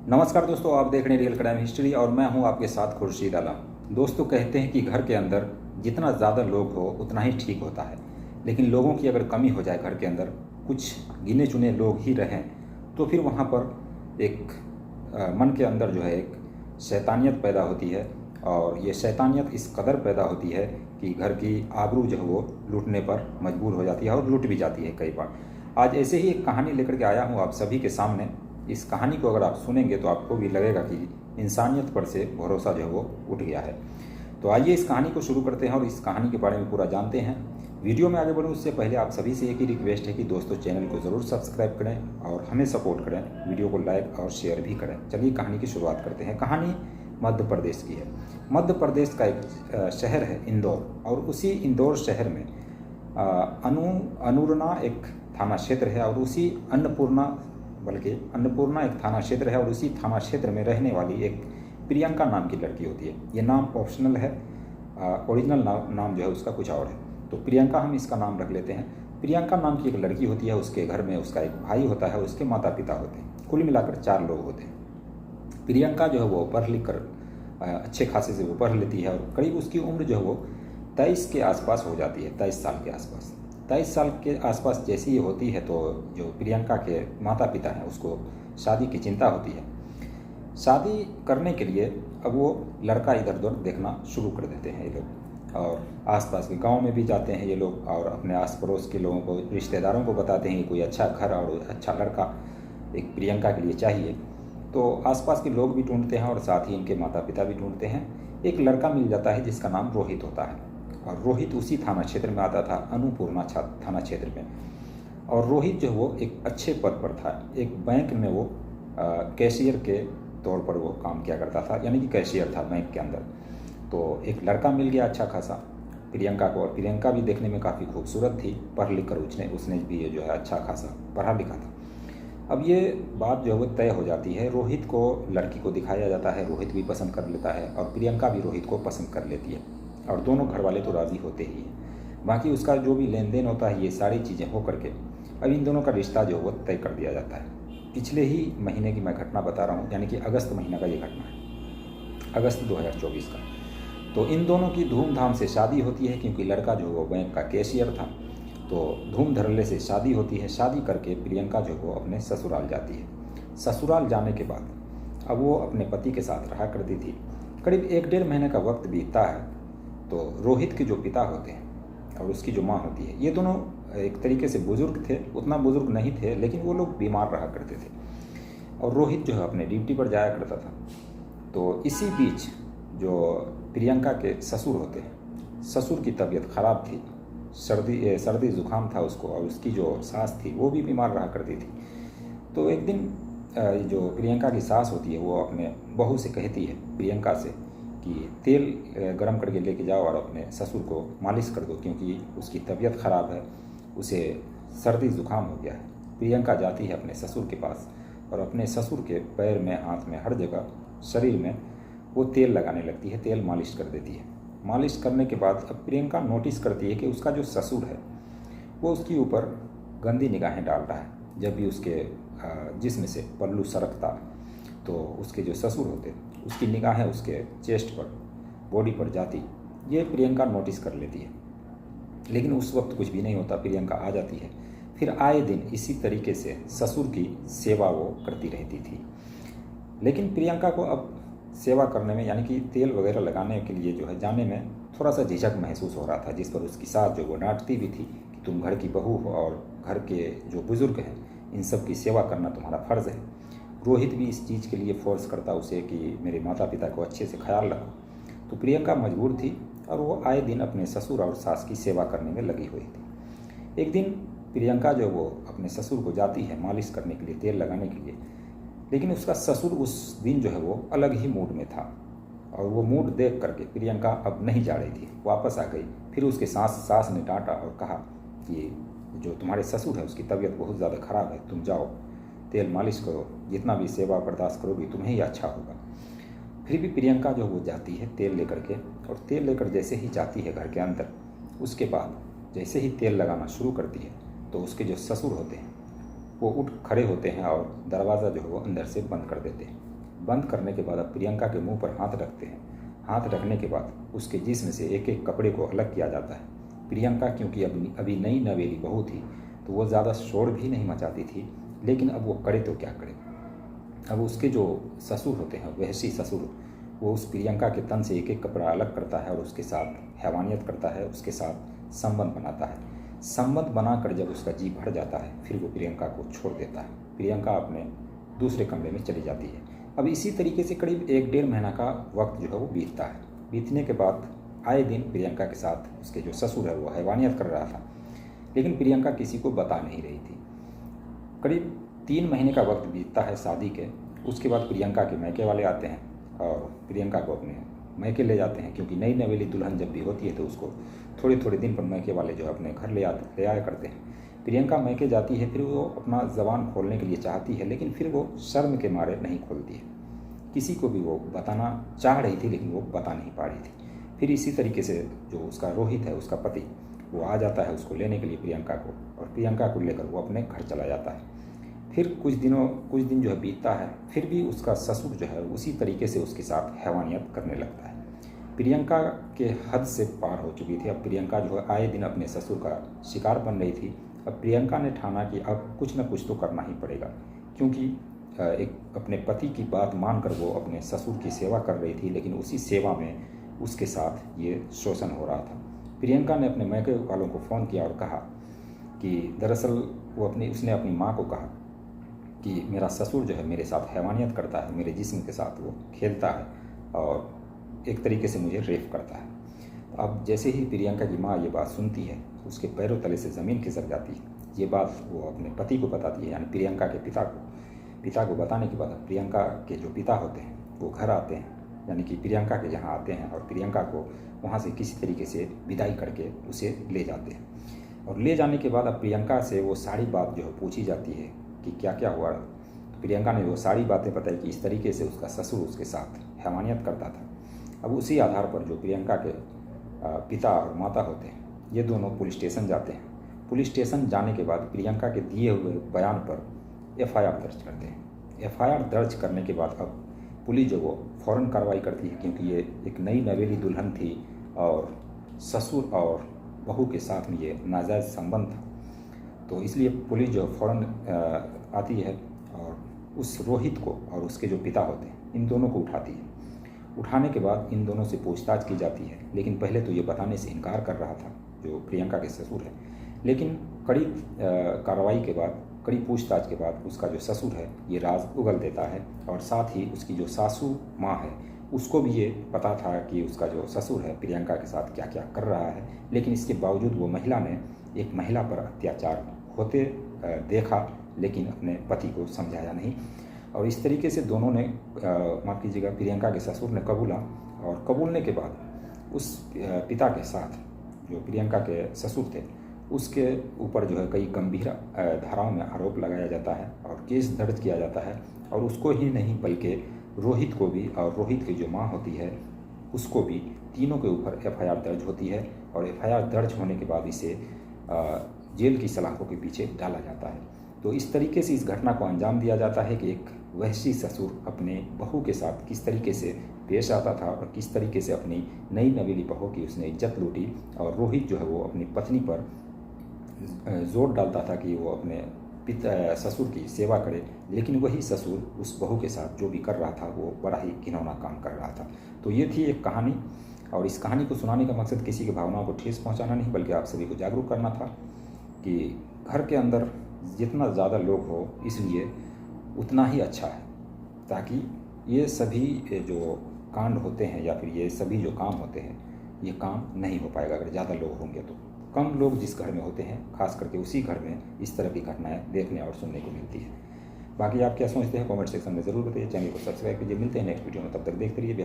नमस्कार दोस्तों, आप देख रहे हैं रियल क्राइम हिस्ट्री और मैं हूं आपके साथ खुर्शीद आलम। दोस्तों, कहते हैं कि घर के अंदर जितना ज़्यादा लोग हो उतना ही ठीक होता है, लेकिन लोगों की अगर कमी हो जाए, घर के अंदर कुछ गिने चुने लोग ही रहें, तो फिर वहाँ पर एक मन के अंदर जो है एक शैतानियत पैदा होती है। और ये शैतानियत इस कदर पैदा होती है कि घर की आबरू जो है वो लूटने पर मजबूर हो जाती है और लूट भी जाती है कई बार। आज ऐसे ही एक कहानी लेकर के आया हूँ आप सभी के सामने। इस कहानी को अगर आप सुनेंगे तो आपको भी लगेगा कि इंसानियत पर से भरोसा जो है वो उठ गया है। तो आइए इस कहानी को शुरू करते हैं और इस कहानी के बारे में पूरा जानते हैं। वीडियो में आगे बढ़ूँ उससे पहले आप सभी से एक ही रिक्वेस्ट है कि दोस्तों चैनल को ज़रूर सब्सक्राइब करें और हमें सपोर्ट करें, वीडियो को लाइक और शेयर भी करें। चलिए कहानी की शुरुआत करते हैं। कहानी मध्य प्रदेश की है। मध्य प्रदेश का एक शहर है इंदौर, और उसी इंदौर शहर में अनुरना एक थाना क्षेत्र है, और उसी अन्नपूर्णा एक थाना क्षेत्र है, और उसी थाना क्षेत्र में रहने वाली एक प्रियंका नाम की लड़की होती है। ये नाम ऑप्शनल है, ओरिजिनल नाम जो है उसका कुछ और है, तो प्रियंका हम इसका नाम रख लेते हैं। प्रियंका नाम की एक लड़की होती है, उसके घर में उसका एक भाई होता है, उसके माता पिता होते हैं, कुल मिलाकर 4 लोग होते हैं। प्रियंका जो है वो पढ़ लिख कर अच्छे खासे से वो पढ़ लेती है, और करीब उसकी उम्र जो है वो 23 के आसपास हो जाती है, 23 साल के आसपास। 23 साल के आसपास जैसी ही होती है तो जो प्रियंका के माता पिता हैं उसको शादी की चिंता होती है। शादी करने के लिए अब वो लड़का इधर उधर देखना शुरू कर देते हैं ये लोग, और आसपास के गांव में भी जाते हैं ये लोग, और अपने आस पड़ोस के लोगों को, रिश्तेदारों को बताते हैं कि कोई अच्छा घर और अच्छा लड़का एक प्रियंका के लिए चाहिए। तो आसपास के लोग भी ढूंढते हैं और साथ ही इनके माता पिता भी ढूंढते हैं। एक लड़का मिल जाता है जिसका नाम रोहित होता है, और रोहित उसी थाना क्षेत्र में आता था, अन्नपूर्णा थाना क्षेत्र में। और रोहित जो वो एक अच्छे पद पर था, एक बैंक में वो कैशियर के तौर पर वो काम किया करता था, यानी कि कैशियर था बैंक के अंदर। तो एक लड़का मिल गया अच्छा खासा प्रियंका को, और प्रियंका भी देखने में काफ़ी खूबसूरत थी, पढ़ लिख कर उसने भी ये जो है अच्छा खासा पढ़ा लिखा था। अब ये बात जो है वो तय हो जाती है, रोहित को लड़की को दिखाया जाता है, रोहित भी पसंद कर लेता है और प्रियंका भी रोहित को पसंद कर लेती है, और दोनों घर वाले तो राज़ी होते ही हैं। बाकी उसका जो भी लेन देन होता है, ये सारी चीज़ें हो करके अब इन दोनों का रिश्ता जो है वो तय कर दिया जाता है। पिछले ही महीने की मैं घटना बता रहा हूँ, यानी कि अगस्त महीना का ये घटना है, अगस्त 2024 का। तो इन दोनों की धूमधाम से शादी होती है, क्योंकि लड़का जो वो बैंक का कैशियर था, तो धूम धड़ल्ले से शादी होती है। शादी करके प्रियंका जो वो अपने ससुराल जाती है। ससुराल जाने के बाद अब वो अपने पति के साथ रहा करती थी। करीब 1-1.5 महीने का वक्त बीतता है, तो रोहित के जो पिता होते हैं और उसकी जो माँ होती है, ये दोनों एक तरीके से बुज़ुर्ग थे, उतना बुज़ुर्ग नहीं थे, लेकिन वो लोग बीमार रहा करते थे, और रोहित जो है अपने ड्यूटी पर जाया करता था। तो इसी बीच जो प्रियंका के ससुर होते हैं, ससुर की तबीयत ख़राब थी, सर्दी ज़ुकाम था उसको, और उसकी जो सास थी वो भी बीमार रहा करती थी। तो एक दिन जो प्रियंका की सास होती है वो अपने बहू से कहती है प्रियंका से कि तेल गरम करके लेके जाओ और अपने ससुर को मालिश कर दो, क्योंकि उसकी तबीयत ख़राब है, उसे सर्दी ज़ुकाम हो गया है। प्रियंका जाती है अपने ससुर के पास और अपने ससुर के पैर में, हाथ में, हर जगह शरीर में वो तेल लगाने लगती है, तेल मालिश कर देती है। मालिश करने के बाद अब प्रियंका नोटिस करती है कि उसका जो ससुर है वो उसके ऊपर गंदी निगाहें डाल रहा है। जब भी उसके जिस्म से पल्लू सरकता तो उसके जो ससुर होते उसकी निगाहें उसके चेस्ट पर, बॉडी पर जाती, ये प्रियंका नोटिस कर लेती है। लेकिन उस वक्त कुछ भी नहीं होता, प्रियंका आ जाती है। फिर आए दिन इसी तरीके से ससुर की सेवा वो करती रहती थी। लेकिन प्रियंका को अब सेवा करने में, यानी कि तेल वगैरह लगाने के लिए जो है जाने में थोड़ा सा झिझक महसूस हो रहा था, जिस पर उसकी सास जो वो डांटती भी थी कि तुम घर की बहू हो और घर के जो बुज़ुर्ग हैं इन सब की सेवा करना तुम्हारा फ़र्ज़ है। रोहित भी इस चीज़ के लिए फोर्स करता उसे कि मेरे माता पिता को अच्छे से ख्याल रखो। तो प्रियंका मजबूर थी और वो आए दिन अपने ससुर और सास की सेवा करने में लगी हुई थी। एक दिन प्रियंका जो वो अपने ससुर को जाती है मालिश करने के लिए, तेल लगाने के लिए, लेकिन उसका ससुर उस दिन जो है वो अलग ही मूड में था, और वो मूड देख करके प्रियंका अब नहीं जा रही थी, वापस आ गई। फिर उसके सास ने डांटा और कहा कि जो तुम्हारे ससुर है उसकी तबीयत बहुत ज़्यादा ख़राब है, तुम जाओ तेल मालिश करो, जितना भी सेवा बर्दाश्त करोगी तुम्हें ही अच्छा होगा। फिर भी प्रियंका जो वो जाती है तेल लेकर के, और तेल लेकर जैसे ही जाती है घर के अंदर, उसके बाद जैसे ही तेल लगाना शुरू करती है तो उसके जो ससुर होते हैं वो उठ खड़े होते हैं और दरवाज़ा जो है वो अंदर से बंद कर देते हैं। बंद करने के बाद अब प्रियंका के मुंह पर हाथ रखते हैं। हाथ रखने के बाद उसके जिस्म से एक एक कपड़े को अलग किया जाता है। प्रियंका क्योंकि अभी नई नवेली बहू थी तो वो ज़्यादा शोर भी नहीं मचाती थी, लेकिन अब वो करे तो क्या करे। अब उसके जो ससुर होते हैं, वहशी ससुर, वो उस प्रियंका के तन से एक एक कपड़ा अलग करता है और उसके साथ हैवानियत करता है, उसके साथ संबंध बनाता है। संबंध बनाकर जब उसका जी भर जाता है फिर वो प्रियंका को छोड़ देता है। प्रियंका अपने दूसरे कमरे में चली जाती है। अब इसी तरीके से करीब 1-1.5 महीना का वक्त जो है वो बीतता है। बीतने के बाद आए दिन प्रियंका के साथ उसके जो ससुर है वो हैवानियत कर रहा था, लेकिन प्रियंका किसी को बता नहीं रही थी। करीब 3 महीने का वक्त बीतता है शादी के। उसके बाद प्रियंका के मायके वाले आते हैं और प्रियंका को अपने मायके ले जाते हैं, क्योंकि नई नवेली दुल्हन जब भी होती है तो उसको थोड़े थोड़े दिन पर मायके वाले जो है अपने घर ले आया करते हैं। प्रियंका मायके जाती है, फिर वो अपना ज़बान खोलने के लिए चाहती है, लेकिन फिर वो शर्म के मारे नहीं खोलती है। किसी को भी वो बताना चाह रही थी लेकिन वो बता नहीं पा रही थी। फिर इसी तरीके से जो उसका रोहित है, उसका पति, वो आ जाता है उसको लेने के लिए प्रियंका को, और प्रियंका को लेकर वो अपने घर चला जाता है। फिर कुछ दिन जो है बीतता है, फिर भी उसका ससुर जो है उसी तरीके से उसके साथ हैवानियत करने लगता है। प्रियंका के हद से पार हो चुकी थी। अब प्रियंका जो है आए दिन अपने ससुर का शिकार बन रही थी। अब प्रियंका ने ठाना कि अब कुछ न कुछ तो करना ही पड़ेगा, क्योंकि एक अपने पति की बात मानकर वो अपने ससुर की सेवा कर रही थी, लेकिन उसी सेवा में उसके साथ ये शोषण हो रहा था। प्रियंका ने अपने मायके वालों को फ़ोन किया और कहा कि दरअसल उसने अपनी माँ को कहा कि मेरा ससुर जो है मेरे साथ हैवानियत करता है, मेरे जिस्म के साथ वो खेलता है और एक तरीके से मुझे रेप करता है। अब जैसे ही प्रियंका की माँ ये बात सुनती है, उसके पैरों तले से ज़मीन खिसक जाती है। ये बात वो अपने पति को बताती है, यानी प्रियंका के पिता को बताने के बाद प्रियंका के जो पिता होते हैं वो घर आते हैं, यानी कि प्रियंका के यहाँ आते हैं और प्रियंका को वहाँ से किसी तरीके से विदाई करके उसे ले जाते हैं। और ले जाने के बाद अब प्रियंका से वो सारी बात जो है पूछी जाती है कि क्या क्या हुआ। तो प्रियंका ने वो सारी बातें बताई कि इस तरीके से उसका ससुर उसके साथ हैवानियत करता था। अब उसी आधार पर जो प्रियंका के पिता और माता होते हैं, ये दोनों पुलिस स्टेशन जाते हैं। पुलिस स्टेशन जाने के बाद प्रियंका के दिए हुए बयान पर FIR दर्ज करते हैं। FIR दर्ज करने के बाद अब पुलिस जो वो फ़ौरन कार्रवाई करती है, क्योंकि ये एक नई नवेली दुल्हन थी और ससुर और बहू के साथ में ये नाजायज़ संबंध था। तो इसलिए पुलिस जो फ़ौरन आती है और उस रोहित को और उसके जो पिता होते हैं इन दोनों को उठाती है। उठाने के बाद इन दोनों से पूछताछ की जाती है, लेकिन पहले तो ये बताने से इनकार कर रहा था जो प्रियंका के ससुर है। लेकिन कड़ी कार्रवाई के बाद, कड़ी पूछताछ के बाद उसका जो ससुर है ये राज उगल देता है, और साथ ही उसकी जो सासू माँ है उसको भी ये पता था कि उसका जो ससुर है प्रियंका के साथ क्या क्या कर रहा है। लेकिन इसके बावजूद वो महिला ने एक महिला पर अत्याचार होते देखा, लेकिन अपने पति को समझाया नहीं। और इस तरीके से दोनों ने माफ़ कीजिएगा, प्रियंका के ससुर ने कबूला, और कबूलने के बाद उस पिता के साथ जो प्रियंका के ससुर थे उसके ऊपर जो है कई गंभीर धाराओं में आरोप लगाया जाता है और केस दर्ज किया जाता है। और उसको ही नहीं बल्कि रोहित को भी, और रोहित की जो माँ होती है उसको भी, तीनों के ऊपर FIR दर्ज होती है। और FIR दर्ज होने के बाद इसे जेल की सलाखों के पीछे डाला जाता है। तो इस तरीके से इस घटना को अंजाम दिया जाता है कि एक वहशी ससुर अपने बहू के साथ किस तरीके से पेश आता था और किस तरीके से अपनी नई नवेली बहू की उसने इज्जत लूटी। और रोहित जो है वो अपनी पत्नी पर जोर डालता था कि वो अपने ससुर की सेवा करे, लेकिन वही ससुर उस बहू के साथ जो भी कर रहा था वो बड़ा ही घिनौना काम कर रहा था। तो ये थी एक कहानी, और इस कहानी को सुनाने का मकसद किसी की भावनाओं को ठेस पहुंचाना नहीं, बल्कि आप सभी को जागरूक करना था कि घर के अंदर जितना ज़्यादा लोग हो इसलिए उतना ही अच्छा है, ताकि ये सभी जो कांड होते हैं या फिर ये सभी जो काम होते हैं ये काम नहीं हो पाएगा अगर ज़्यादा लोग होंगे। तो कम लोग जिस घर में होते हैं, खास करके उसी घर में इस तरह की घटनाएं देखने और सुनने को मिलती है। बाकी आप क्या सोचते हैं कमेंट सेक्शन में ज़रूर बताइए। चैनल को सब्सक्राइब कीजिए। मिलते हैं नेक्स्ट वीडियो में, तब तक देखते रहिए।